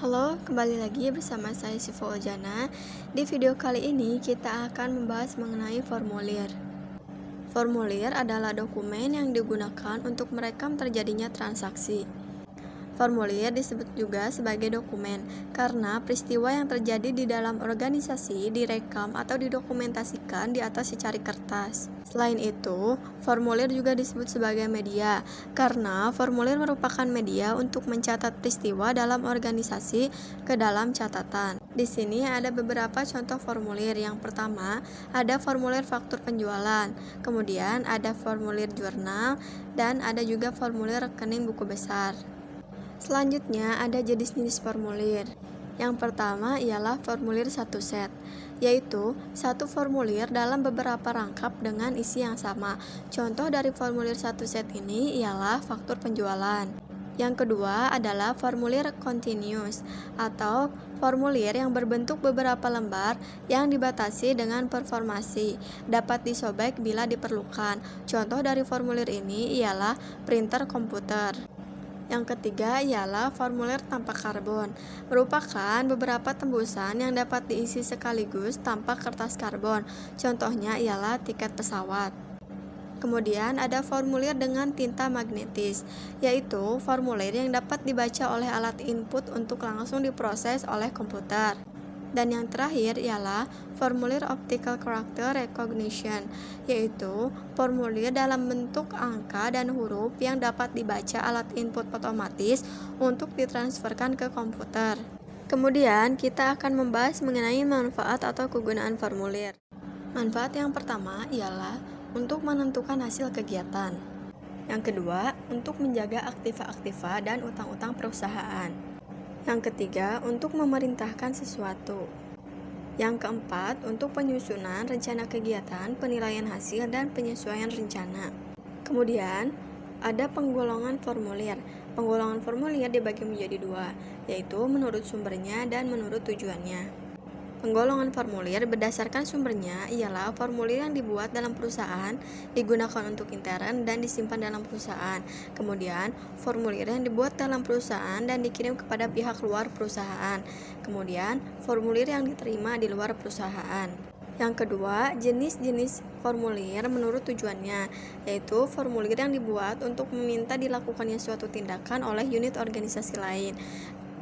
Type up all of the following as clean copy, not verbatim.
Halo, kembali lagi bersama saya Siva Ojana. Di video kali ini kita akan membahas mengenai formulir. Formulir adalah dokumen yang digunakan untuk merekam terjadinya transaksi. Formulir disebut juga sebagai dokumen karena peristiwa yang terjadi di dalam organisasi direkam atau didokumentasikan di atas secari kertas. Selain itu, formulir juga disebut sebagai media karena formulir merupakan media untuk mencatat peristiwa dalam organisasi ke dalam catatan. Di sini ada beberapa contoh formulir. Yang pertama, ada formulir faktur penjualan, kemudian ada formulir jurnal, dan ada juga formulir rekening buku besar. Selanjutnya ada jenis-jenis formulir. Yang pertama ialah formulir satu set, yaitu satu formulir dalam beberapa rangkap dengan isi yang sama. Contoh dari formulir satu set ini ialah faktur penjualan. Yang kedua adalah formulir continuous atau formulir yang berbentuk beberapa lembar yang dibatasi dengan performasi, dapat disobek bila diperlukan. Contoh dari formulir ini ialah printer komputer. Yang ketiga ialah formulir tanpa karbon, merupakan beberapa tembusan yang dapat diisi sekaligus tanpa kertas karbon. Contohnya ialah tiket pesawat. Kemudian ada formulir dengan tinta magnetis, yaitu formulir yang dapat dibaca oleh alat input untuk langsung diproses oleh komputer. Dan yang terakhir ialah formulir optical character recognition, yaitu formulir dalam bentuk angka dan huruf yang dapat dibaca alat input otomatis untuk ditransferkan ke komputer. Kemudian kita akan membahas mengenai manfaat atau kegunaan formulir. Manfaat yang pertama ialah untuk menentukan hasil kegiatan. Yang kedua, untuk menjaga aktiva-aktiva dan utang-utang perusahaan. Yang ketiga, untuk memerintahkan sesuatu. Yang keempat, untuk penyusunan rencana kegiatan, penilaian hasil, dan penyesuaian rencana. Kemudian, ada penggolongan formulir. Penggolongan formulir dibagi menjadi dua, yaitu menurut sumbernya dan menurut tujuannya. Penggolongan formulir berdasarkan sumbernya ialah formulir yang dibuat dalam perusahaan, digunakan untuk intern, dan disimpan dalam perusahaan. Kemudian, formulir yang dibuat dalam perusahaan dan dikirim kepada pihak luar perusahaan. Kemudian, formulir yang diterima di luar perusahaan. Yang kedua, jenis-jenis formulir menurut tujuannya, yaitu formulir yang dibuat untuk meminta dilakukannya suatu tindakan oleh unit organisasi lain.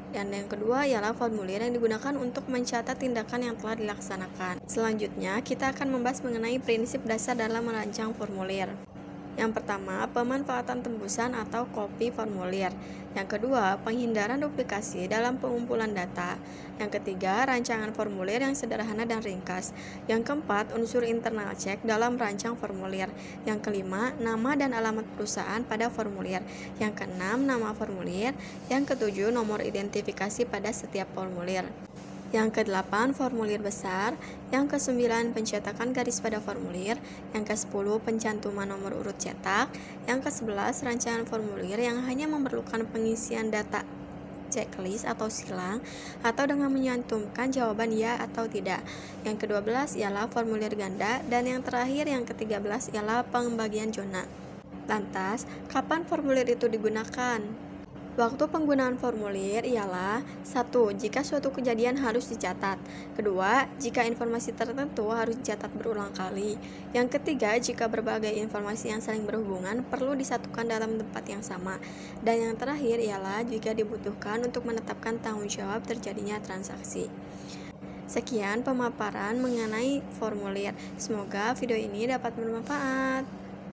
Dan yang kedua ialah formulir yang digunakan untuk mencatat tindakan yang telah dilaksanakan. Selanjutnya, kita akan membahas mengenai prinsip dasar dalam merancang formulir. Yang pertama, pemanfaatan tembusan atau copy formulir. Yang kedua, penghindaran duplikasi dalam pengumpulan data. Yang ketiga, rancangan formulir yang sederhana dan ringkas. Yang keempat, unsur internal check dalam rancang formulir. Yang kelima, nama dan alamat perusahaan pada formulir. Yang keenam, nama formulir. Yang ketujuh, nomor identifikasi pada setiap formulir. Yang kedelapan, formulir besar. Yang kesembilan, pencetakan garis pada formulir. Yang ke-10, pencantuman nomor urut cetak. Yang ke-11, rancangan formulir yang hanya memerlukan pengisian data checklist atau silang, atau dengan menyantumkan jawaban ya atau tidak. Yang ke-12 ialah formulir ganda, dan yang terakhir yang ke-13 ialah pembagian zona. Lantas, kapan formulir itu digunakan? Waktu penggunaan formulir ialah 1. Jika suatu kejadian harus dicatat. Kedua, jika informasi tertentu harus dicatat berulang kali. Yang ketiga, jika berbagai informasi yang saling berhubungan perlu disatukan dalam tempat yang sama. Dan yang terakhir ialah jika dibutuhkan untuk menetapkan tanggung jawab terjadinya transaksi. Sekian pemaparan mengenai formulir. Semoga video ini dapat bermanfaat.